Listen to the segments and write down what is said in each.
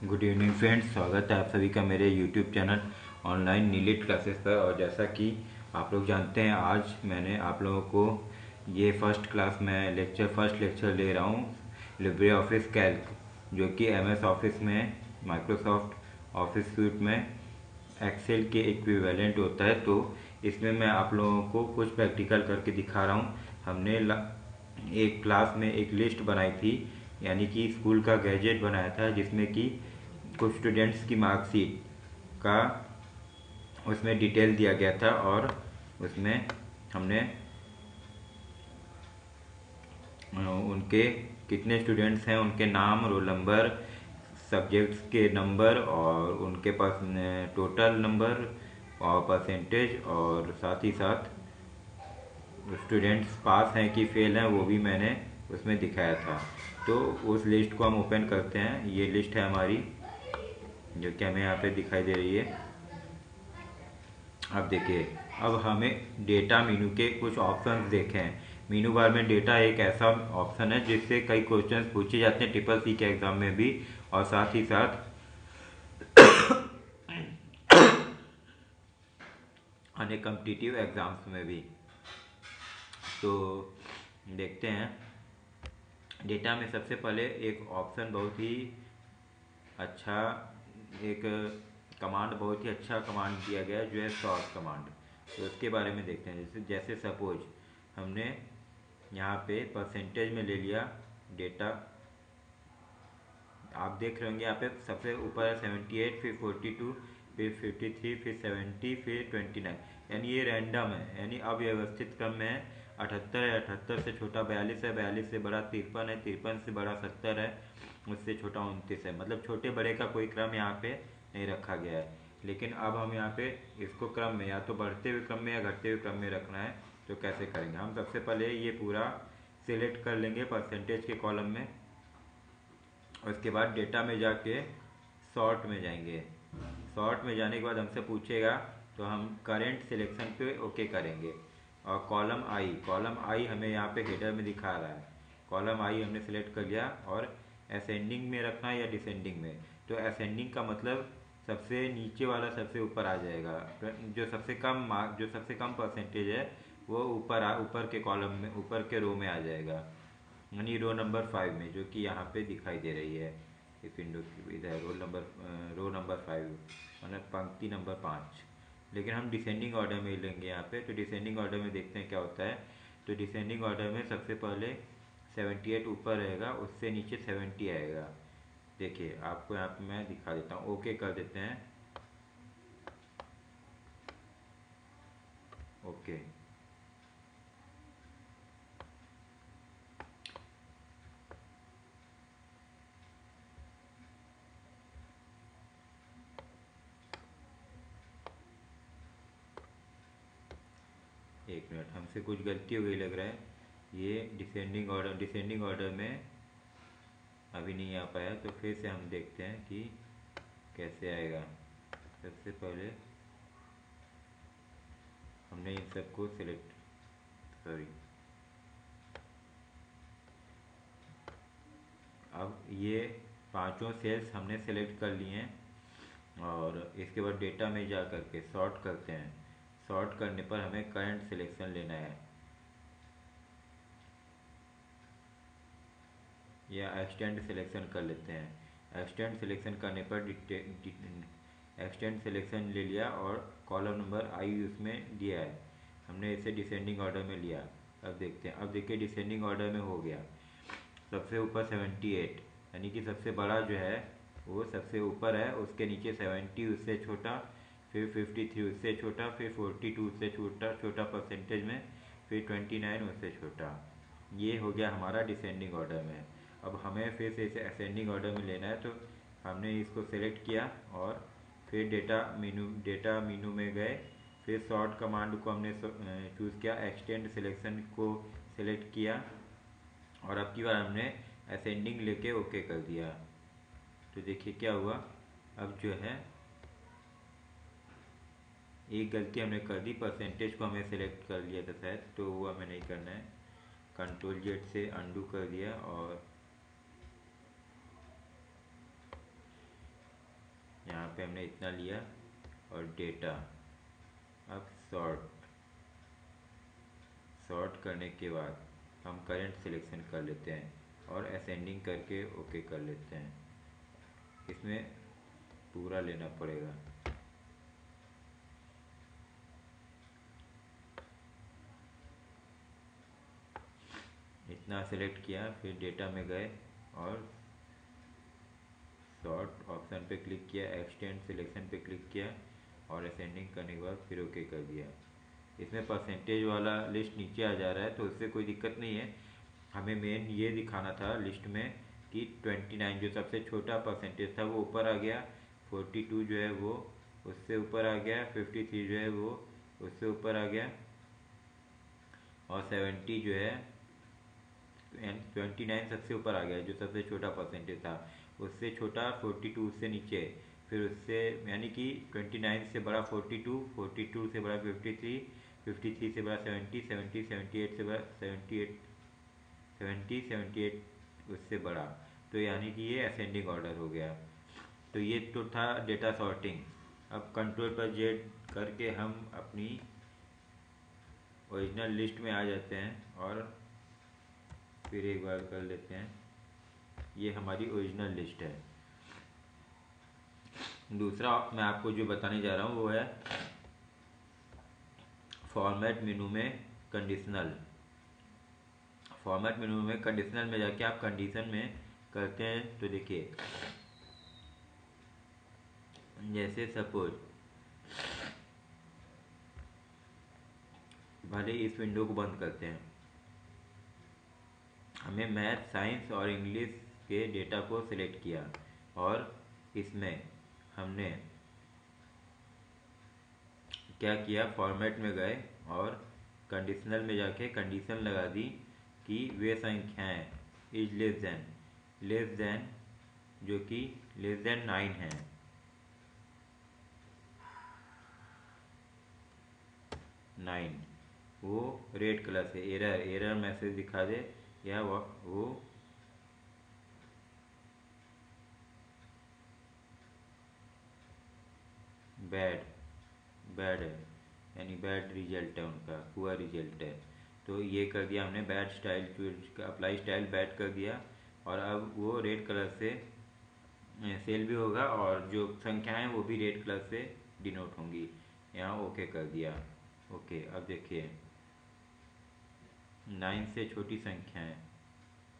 Good evening friends, स्वागत है आप सभी का मेरे YouTube channel online NIELIT classes पर। और जैसा कि आप लोग जानते हैं, आज मैंने आप लोगों को ये फर्स्ट लेक्चर ले रहा हूँ लिब्रे ऑफिस कैल्क, जो कि एमएस ऑफिस में, माइक्रोसॉफ्ट ऑफिस सूट में एक्सेल के इक्विवेलेंट होता है। तो इसमें मैं आप लोगों को कुछ प्रैक्टिकल करके दिखा रहा हूँ। हमने एक क्लास में एक लिस्ट बनाई थी, यानी कि स्कूल का गैजेट बनाया था, जिसमें कि कुछ स्टूडेंट्स की मार्कशीट का उसमें डिटेल दिया गया था। और उसमें हमने उनके कितने स्टूडेंट्स हैं, उनके नाम, रोल नंबर, सब्जेक्ट्स के नंबर और उनके पास टोटल नंबर और परसेंटेज, और साथ ही साथ स्टूडेंट्स पास हैं कि फेल हैं वो भी मैंने उसमें दिखाया था। तो उस लिस्ट को हम ओपन करते हैं। ये लिस्ट है हमारी, जो कि हमें यहाँ पे दिखाई दे रही है। अब देखिए, अब हमें डेटा मीनू के कुछ ऑप्शंस देखें। मीनू बार में डेटा एक ऐसा ऑप्शन है जिससे कई क्वेश्चंस पूछे जाते हैं ट्रिपल सी के एग्जाम में भी, और साथ ही साथ अन्य कॉम्पिटिटिव एग्जाम्स में भी। तो देखते हैं, डेटा में सबसे पहले एक ऑप्शन बहुत ही अच्छा, एक कमांड बहुत ही अच्छा कमांड दिया गया है, जो है सॉर्ट कमांड। तो उसके बारे में देखते हैं। जैसे सपोज हमने यहाँ पे परसेंटेज में ले लिया डेटा, आप देख रहे होंगे यहाँ पे सबसे ऊपर है 78, फिर 42, फिर 53, फिर 70, फिर 29, यानी ये रैंडम है, यानी अव्यवस्थित क्रम में है। 78 है, 78 से छोटा 42 है, 42 से बड़ा 53 है, 53 से बड़ा 70 है, उससे छोटा 29 है। मतलब छोटे बड़े का कोई क्रम यहाँ पे नहीं रखा गया है। लेकिन अब हम यहाँ पे इसको क्रम में, या तो बढ़ते हुए क्रम में या घटते हुए क्रम में रखना है। तो कैसे करेंगे? हम सबसे पहले ये पूरा सिलेक्ट कर लेंगे परसेंटेज के कॉलम में। उसके बाद डेटा में जाके सॉर्ट में जाएंगे। सॉर्ट में जाने के बाद हमसे पूछेगा, तो हम करेंट सिलेक्शन पे ओके करेंगे। और कॉलम आई हमें यहाँ पे हेडर में दिखा रहा है। कॉलम आई हमने सेलेक्ट कर लिया, और असेंडिंग में रखना है या डिसेंडिंग में। तो असेंडिंग का मतलब सबसे नीचे वाला सबसे ऊपर आ जाएगा। जो सबसे कम मार्क, जो सबसे कम परसेंटेज है, वो ऊपर के कॉलम में, ऊपर के रो में आ जाएगा, यानी रो नंबर 5 में, जो कि यहाँ पे दिखाई दे रही है इस विंडो की। इधर रो नंबर 5, मतलब पंक्ति नंबर 5। लेकिन हम डिसेंडिंग ऑर्डर में लेंगे यहाँ पे। तो डिसेंडिंग ऑर्डर में देखते हैं क्या होता है। तो डिसेंडिंग ऑर्डर में सबसे पहले 78 ऊपर रहेगा, उससे नीचे 70 आएगा। देखिए, आपको यहाँ पे मैं दिखा देता हूँ। ओके कर देते हैं। ओके, एक मिनट, हमसे कुछ गलती हो गई लग रहा है। ये डिसेंडिंग ऑर्डर में अभी नहीं आ पाया। तो फिर से हम देखते हैं कि कैसे आएगा। सबसे पहले हमने इन सबको सिलेक्ट, सॉरी, अब ये पांचों सेल्स हमने सेलेक्ट कर लिए हैं। और इसके बाद डेटा में जा करके सॉर्ट करते हैं। सॉर्ट करने पर हमें करंट सिलेक्शन लेना है, या एक्सटेंड सिलेक्शन कर लेते हैं। एक्सटेंड सिलेक्शन करने पर एक्सटेंड सिलेक्शन ले लिया, और कॉलम नंबर आई उसमें दिया है, हमने इसे डिसेंडिंग ऑर्डर में लिया। अब देखते हैं, अब देखिए डिसेंडिंग ऑर्डर में हो गया। सबसे ऊपर 78, यानी कि सबसे बड़ा जो है वो सबसे ऊपर है, उसके नीचे 70 उससे छोटा, फिर 53 उससे छोटा, फिर 42 उससे छोटा छोटा परसेंटेज में, फिर 29 उससे छोटा। ये हो गया हमारा डिसेंडिंग ऑर्डर में। अब हमें फिर से इसे असेंडिंग ऑर्डर में लेना है। तो हमने इसको सेलेक्ट किया, और फिर डेटा मीनू में गए। फिर सॉर्ट कमांड को हमने चूज़ किया, एक्सटेंड सिलेक्शन को सेलेक्ट किया, और अब की बार हमने असेंडिंग लेके ओके कर दिया। तो देखिए क्या हुआ। अब जो है एक गलती हमने कर दी, परसेंटेज को हमें सेलेक्ट कर लिया था शायद, तो वो हमें नहीं करना है। कंट्रोल जेड से अंडू कर दिया, और पे हमने इतना लिया और डेटा। अब सॉर्ट करने के बाद हम करंट सिलेक्शन कर लेते हैं और असेंडिंग करके ओके कर लेते हैं। इसमें पूरा लेना पड़ेगा। इतना सेलेक्ट किया, फिर डेटा में गए और सॉर्ट ऑप्शन पे क्लिक किया, एक्सटेंड सिलेक्शन पे क्लिक किया और असेंडिंग करने के बाद फिर ओके कर दिया। इसमें परसेंटेज वाला लिस्ट नीचे आ जा रहा है तो उससे कोई दिक्कत नहीं है। हमें मेन ये दिखाना था लिस्ट में कि 29 जो सबसे छोटा परसेंटेज था वो ऊपर आ गया, 42 जो है वो उससे ऊपर आ गया, 53 जो है वो उससे ऊपर आ गया और 70 जो है 29 सबसे ऊपर आ गया जो सबसे छोटा परसेंटेज था। उससे छोटा 42 उससे नीचे, फिर उससे यानी कि 29 से बड़ा 42, 42 से बड़ा 53, 53 से बड़ा 70, 70, 78 से बड़ा 78, 70, 78 उससे बड़ा। तो यानी कि ये असेंडिंग ऑर्डर हो गया। तो ये तो था डेटा सॉर्टिंग। अब कंट्रोल पर जेड करके हम अपनी ओरिजिनल लिस्ट में आ जाते हैं और फिर एक बार कर लेते हैं। ये हमारी ओरिजिनल लिस्ट है। दूसरा मैं आपको जो बताने जा रहा हूँ वो है फॉर्मेट मेनू में कंडीशनल। फॉर्मेट मेनू में कंडीशनल में जाके आप कंडीशन में करते हैं तो देखिए, जैसे सपोज भले इस विंडो को बंद करते हैं, हमें मैथ, साइंस और इंग्लिश के डेटा को सिलेक्ट किया और इसमें हमने क्या किया, फॉर्मेट में गए और कंडीशनल में जाके कंडीशन लगा दी कि वे संख्याएं इज लेस देन जो कि लेस देन 9 है। 9 वो रेड कलर से एरर मैसेज दिखा दे या वो बैड है, यानी बैड रिजल्ट है उनका, पुअर रिजल्ट है। तो ये कर दिया हमने, bad style apply style bad कर दिया और अब वो रेड कलर से सेल भी होगा और जो संख्याएं वो भी रेड कलर से डिनोट होंगी। यहाँ ओके कर दिया। ओके, अब देखिए 9 से छोटी संख्याएं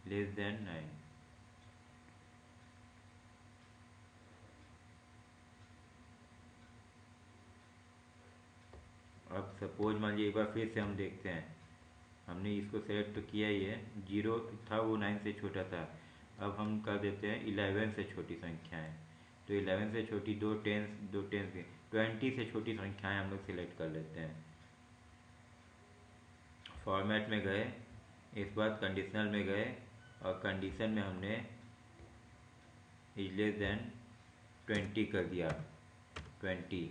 लेस देन 9। अब सपोज मान लीजिए एक बार फिर से हम देखते हैं, हमने इसको सेलेक्ट तो किया ही है, 0 था वो 9 से छोटा था। अब हम कर देते हैं 11 से छोटी संख्याएं। तो 11 से छोटी दो टेंस की 20 से छोटी संख्याएं हम लोग सिलेक्ट कर लेते हैं। फॉर्मेट में गए, इस बार कंडीशनल में गए और कंडीशन में हमने इज लेस देन 20 कर दिया, 20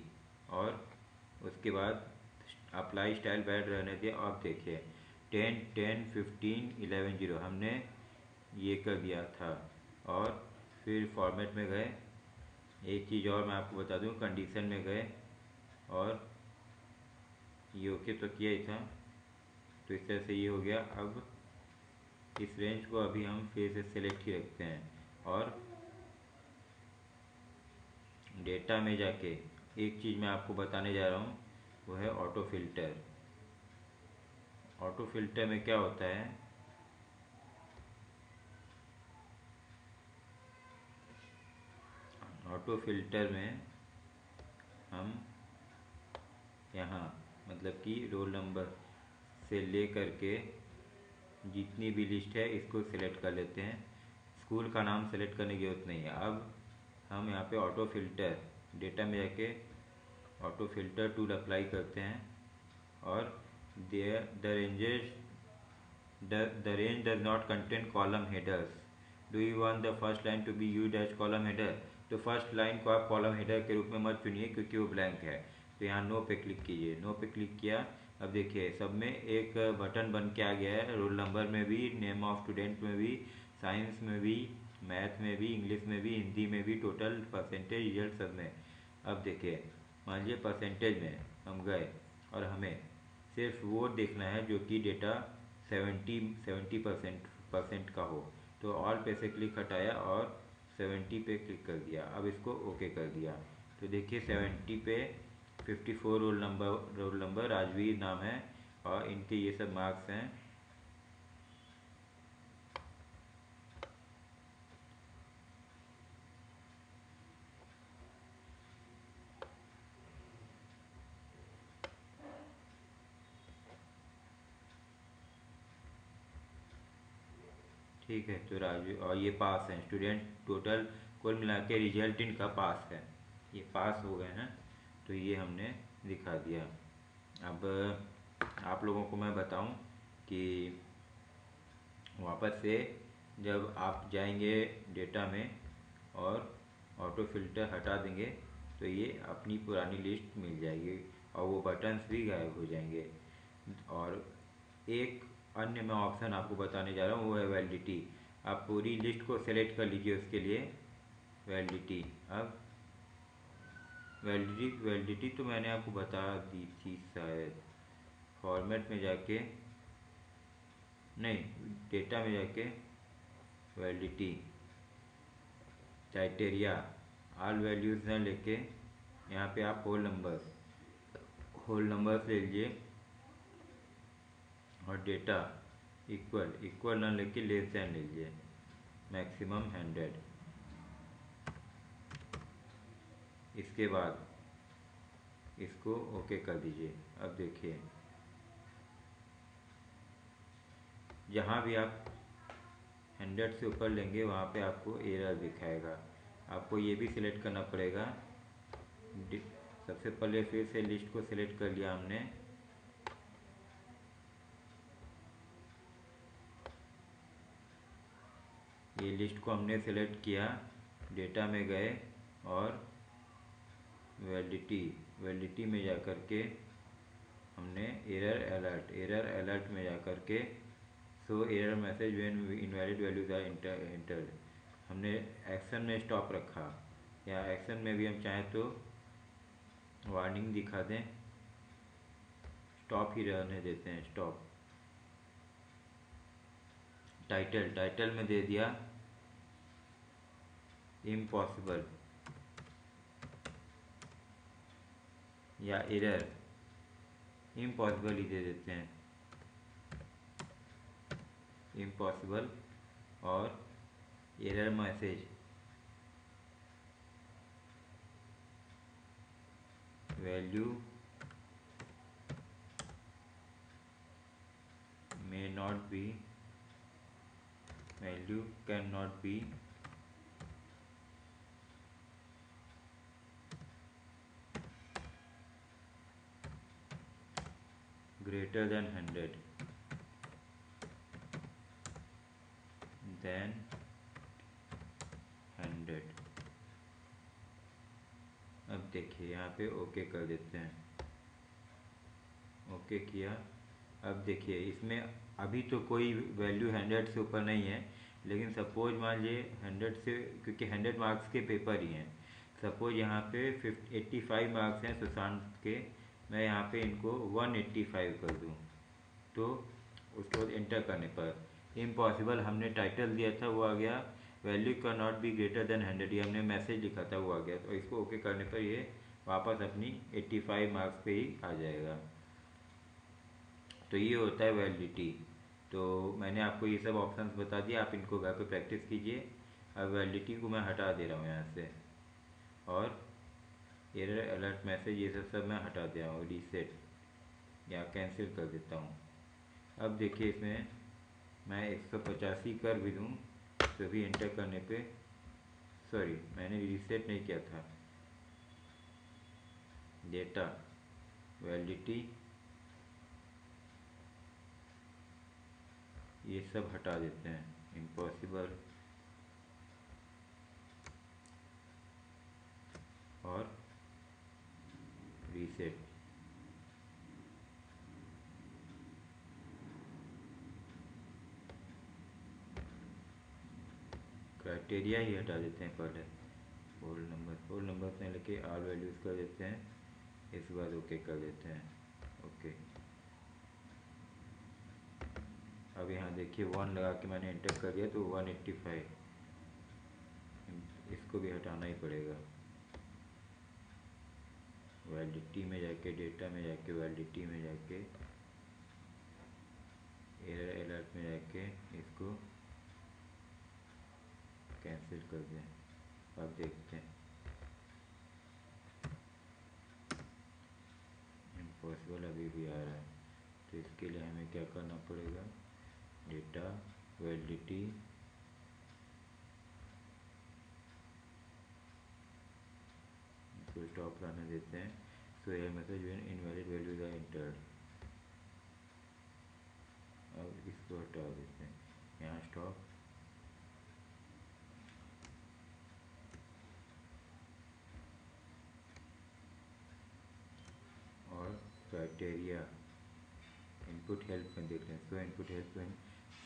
और उसके बाद अप्लाई स्टाइल बैड रहने दिया। अब देखिए 10, 10, 15, 11, 0 हमने ये कर दिया था और फिर फॉर्मेट में गए। एक चीज़ और मैं आपको बता दूं, कंडीशन में गए और ये ओके तो किया ही था, तो इस तरह से ये हो गया। अब इस रेंज को अभी हम फिर से सिलेक्ट ही रखते हैं और डेटा में जाके एक चीज़ मैं आपको बताने जा रहा हूँ, वो है ऑटो फिल्टर। ऑटो फिल्टर में क्या होता है, ऑटो फिल्टर में हम यहाँ मतलब कि रोल नंबर से ले करके जितनी भी लिस्ट है इसको सिलेक्ट कर लेते हैं। स्कूल का नाम सेलेक्ट करने की जरूरत नहीं है। अब हम यहाँ पे ऑटो फिल्टर डेटा में जाके ऑटो फिल्टर टूल अप्लाई करते हैं और the range does not contain column headers, do you want the first line to be used as column header. तो फर्स्ट लाइन को आप कॉलम हेडर के रूप में मत चुनिए क्योंकि वो ब्लैंक है। तो यहाँ नो पे क्लिक कीजिए, नो पे क्लिक किया। अब देखिए सब में एक बटन बन के आ गया है, रोल नंबर में भी, नेम ऑफ स्टूडेंट में भी, साइंस में भी, मैथ में भी, इंग्लिश में भी, हिंदी में भी, टोटल परसेंटेज रिजल्ट सब में। अब देखिए, मान लीजिए परसेंटेज में हम गए और हमें सिर्फ वो देखना है जो कि डेटा 70% का हो। तो ऑल पे से क्लिक हटाया और 70 पे क्लिक कर दिया। अब इसको ओके कर दिया। तो देखिए 70 पे 54 रोल नंबर राजवीर नाम है और इनके ये सब मार्क्स हैं। ठीक है, तो राजू और ये पास हैं स्टूडेंट, टोटल कुल मिला के रिजल्ट इनका पास है, ये पास हो गए हैं। तो ये हमने दिखा दिया। अब आप लोगों को मैं बताऊं कि वापस से जब आप जाएंगे डेटा में और ऑटो फिल्टर हटा देंगे तो ये अपनी पुरानी लिस्ट मिल जाएगी और वो बटन्स भी गायब हो जाएंगे। और एक अन्य मैं ऑप्शन आपको बताने जा रहा हूँ, वो है वैलिडिटी। आप पूरी लिस्ट को सेलेक्ट कर लीजिए, उसके लिए वैलिडिटी। अब वैलिडिटी तो मैंने आपको बता दी थी शायद। फॉर्मेट में जाके, नहीं, डेटा में जाके वैलिडिटी क्राइटेरिया ऑल वैल्यूज़ न लेके यहाँ पे आप होल नंबर्स ले लीजिए और डेटा इक्वल ना लेके लेस देन ले लीजिए, मैक्सिमम 100। इसके बाद इसको ओके कर दीजिए। अब देखिए जहाँ भी आप 100 से ऊपर लेंगे वहाँ पे आपको एरर दिखाएगा। आपको ये भी सिलेक्ट करना पड़ेगा। सबसे पहले फिर से लिस्ट को सिलेक्ट कर लिया हमने, ये लिस्ट को हमने सेलेक्ट किया, डेटा में गए और वैलिडिटी में जा कर के हमने एरर अलर्ट में जा कर के so error message when invalid values are entered हमने एक्शन में स्टॉप रखा। या एक्शन में भी हम चाहें तो वार्निंग दिखा दें, स्टॉप ही रहने देते हैं, स्टॉप। टाइटल में दे दिया इम्पॉसिबल या एरर, इम्पॉसिबल ही दे देते हैं, इम्पॉसिबल। और error message value may not be, value cannot be greater than 100 than 100। अब देखिए यहाँ पे ओके कर देते हैं, ओके किया। अब देखिए इसमें अभी तो कोई वैल्यू 100 से ऊपर नहीं है, लेकिन सपोज मान लीजिए 100 से, क्योंकि 100 मार्क्स के पेपर ही हैं, सपोज यहाँ पे 85 मार्क्स हैं सुशांत के, मैं यहाँ पे इनको 185 कर दूँ तो उसको एंटर करने पर इम्पॉसिबल हमने टाइटल दिया था वो आ गया, वैल्यू का नॉट बी ग्रेटर देन 100 ये हमने मैसेज लिखा था वो आ गया। तो इसको ओके करने पर ये वापस अपनी 85 मार्क्स पे ही आ जाएगा। तो ये होता है वैलिडिटी। तो मैंने आपको ये सब ऑप्शंस बता दिए, आप इनको घर पे प्रैक्टिस कीजिए। अब वैलिडिटी को मैं हटा दे रहा हूँ यहाँ से और एरर अलर्ट मैसेज ये सब मैं हटा दे रहा हूँ, रीसेट या कैंसिल कर देता हूँ। अब देखिए इसमें मैं 185 कर भी दूँ तो भी एंटर करने पे, सॉरी मैंने रीसेट नहीं किया था, डेटा वैलिडिटी ये सब हटा देते हैं, इम्पॉसिबल और रीसेट। क्राइटेरिया ही हटा देते हैं पहले। होल नंबर से लेके ऑल वैल्यूज़ कर देते हैं, इसके बाद ओके कर देते हैं। ओके, अब यहाँ देखिए 1 लगा के मैंने एंटर कर दिया तो 185, इसको भी हटाना ही पड़ेगा। वैलिडिटी में जाके, डेटा में जाके, वैलिडिटी में जाके, एरर अलर्ट में जाके इसको कैंसिल कर दें। अब देखते हैं, इम्पॉसिबल अभी भी आ रहा है, तो इसके लिए हमें क्या करना पड़ेगा, डेटा, वैलिडिटी, इसको स्टॉप रहने देते हैं। So error message when invalid values are entered. अब इसको हटा देते हैं, यहाँ स्टॉप, और क्राइटेरिया इनपुट हेल्प में देख लें। सो इनपुट हेल्प में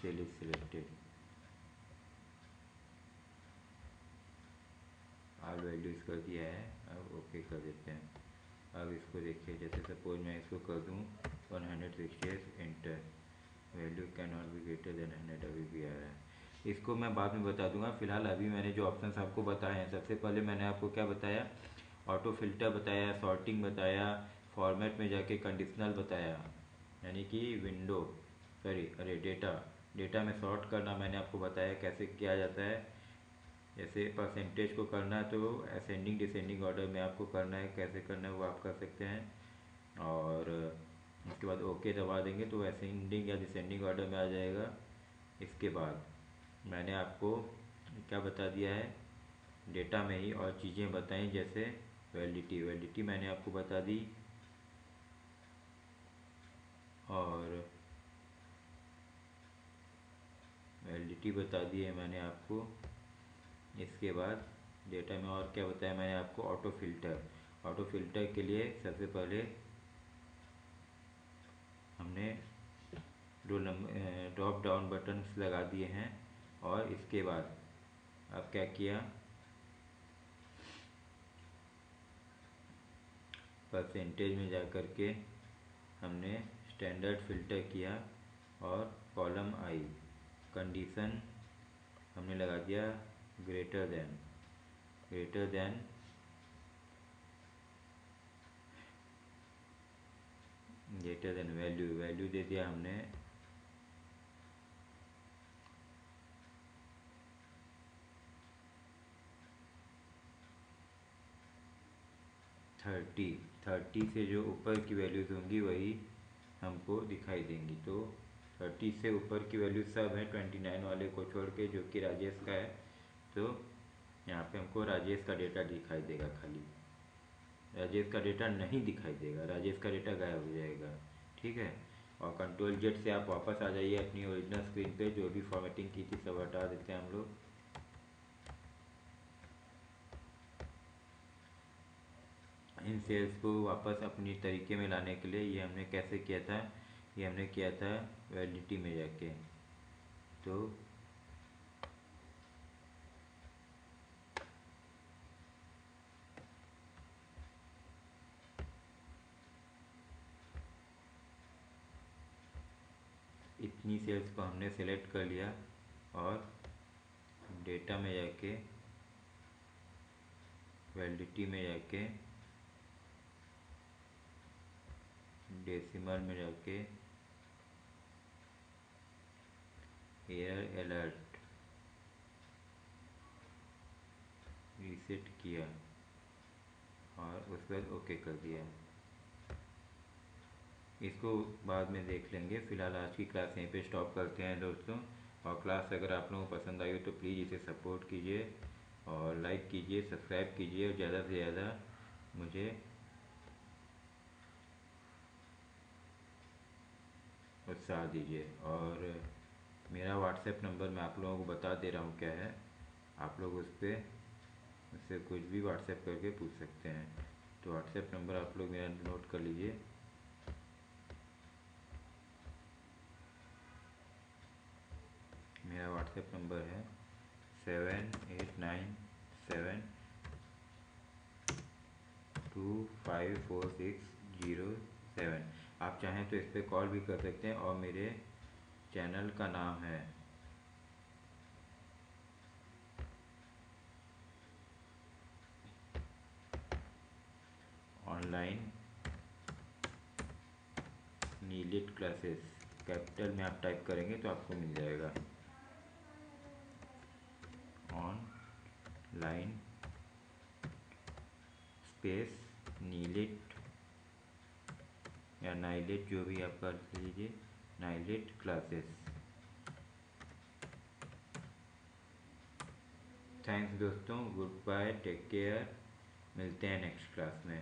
cell is selected, all values कर दिया है। अब ओके कर देते हैं। अब इसको देखिए, जैसे सपोज मैं इसको कर दूँ 168 enter, value can not be greater than 100 अभी भी आ रहा है। इसको मैं बाद में बता दूंगा, फिलहाल अभी मैंने जो ऑप्शंस आपको बताए हैं, सबसे पहले मैंने आपको क्या बताया, ऑटो फिल्टर बताया, सॉर्टिंग बताया, फॉर्मेट में जाके कंडीशनल बताया, यानी कि विंडो सॉरी अरे डेटा में सॉर्ट करना मैंने आपको बताया कैसे किया जाता है। जैसे परसेंटेज को करना है तो असेंडिंग डिसेंडिंग ऑर्डर में आपको करना है, कैसे करना है वो आप कर सकते हैं। और उसके बाद ओके दबा देंगे तो असेंडिंग या डिसेंडिंग ऑर्डर में आ जाएगा। इसके बाद मैंने आपको क्या बता दिया है, डेटा में ही और चीज़ें बताई, जैसे वैलिडिटी मैंने आपको बता दी, और वैलिडिटी बता दी है मैंने आपको। इसके बाद डेटा में और क्या बताया मैंने आपको, ऑटो फिल्टर के लिए सबसे पहले हमने दो ड्रॉप डाउन बटन्स लगा दिए हैं। और इसके बाद अब क्या किया, परसेंटेज में जा कर के हमने स्टैंडर्ड फिल्टर किया, और कॉलम आई कंडीशन हमने लगा दिया ग्रेटर देन वैल्यू दे दिया हमने 30 से जो ऊपर की वैल्यूज़ होंगी वही हमको दिखाई देंगी। तो 30 से ऊपर की वैल्यू सब है 29 वाले को छोड़ के, जो कि राजेश का है। तो यहाँ पे हमको राजेश का डेटा दिखाई देगा, खाली राजेश का डेटा नहीं दिखाई देगा, राजेश का डेटा गायब हो जाएगा। ठीक है, और कंट्रोल जेड से आप वापस आ जाइए अपनी ओरिजिनल स्क्रीन पे, जो भी फॉर्मेटिंग की थी सब हटा देते हैं हम लोग। इन सेल्स को वापस अपनी तरीके में लाने के लिए ये हमने कैसे किया था, ये हमने किया था वैलिडिटी में जाके। तो इतनी सेल्स को हमने सेलेक्ट कर लिया, और डेटा में जाके, वैलिडिटी में जाके, डेसिमल में जाके, एरर अलर्ट रीसेट किया, और उस पर ओके कर दिया। इसको बाद में देख लेंगे, फ़िलहाल आज की क्लास यहीं पे स्टॉप करते हैं दोस्तों। और क्लास अगर आप लोगों को पसंद आई हो तो प्लीज़ इसे सपोर्ट कीजिए, और लाइक कीजिए, सब्सक्राइब कीजिए, और ज़्यादा से ज़्यादा मुझे उत्साह दीजिए। और मेरा व्हाट्सएप नंबर मैं आप लोगों को बता दे रहा हूँ क्या है, आप लोग उस पर मुझसे कुछ भी व्हाट्सएप करके पूछ सकते हैं। तो व्हाट्सएप नंबर आप लोग मेरा नोट कर लीजिए, मेरा व्हाट्सएप नंबर है 7897 25460 आप चाहें तो इस पर कॉल भी कर सकते हैं। और मेरे चैनल का नाम है ऑनलाइन नीलिट क्लासेस। कैपिटल में आप टाइप करेंगे तो आपको मिल जाएगा ऑनलाइन स्पेस नीलिट या नाइलिट, जो भी आप कर लीजिए, नाइलिट क्लासेस। थैंक्स दोस्तों, गुड बाय, टेक केयर, मिलते हैं नेक्स्ट क्लास में।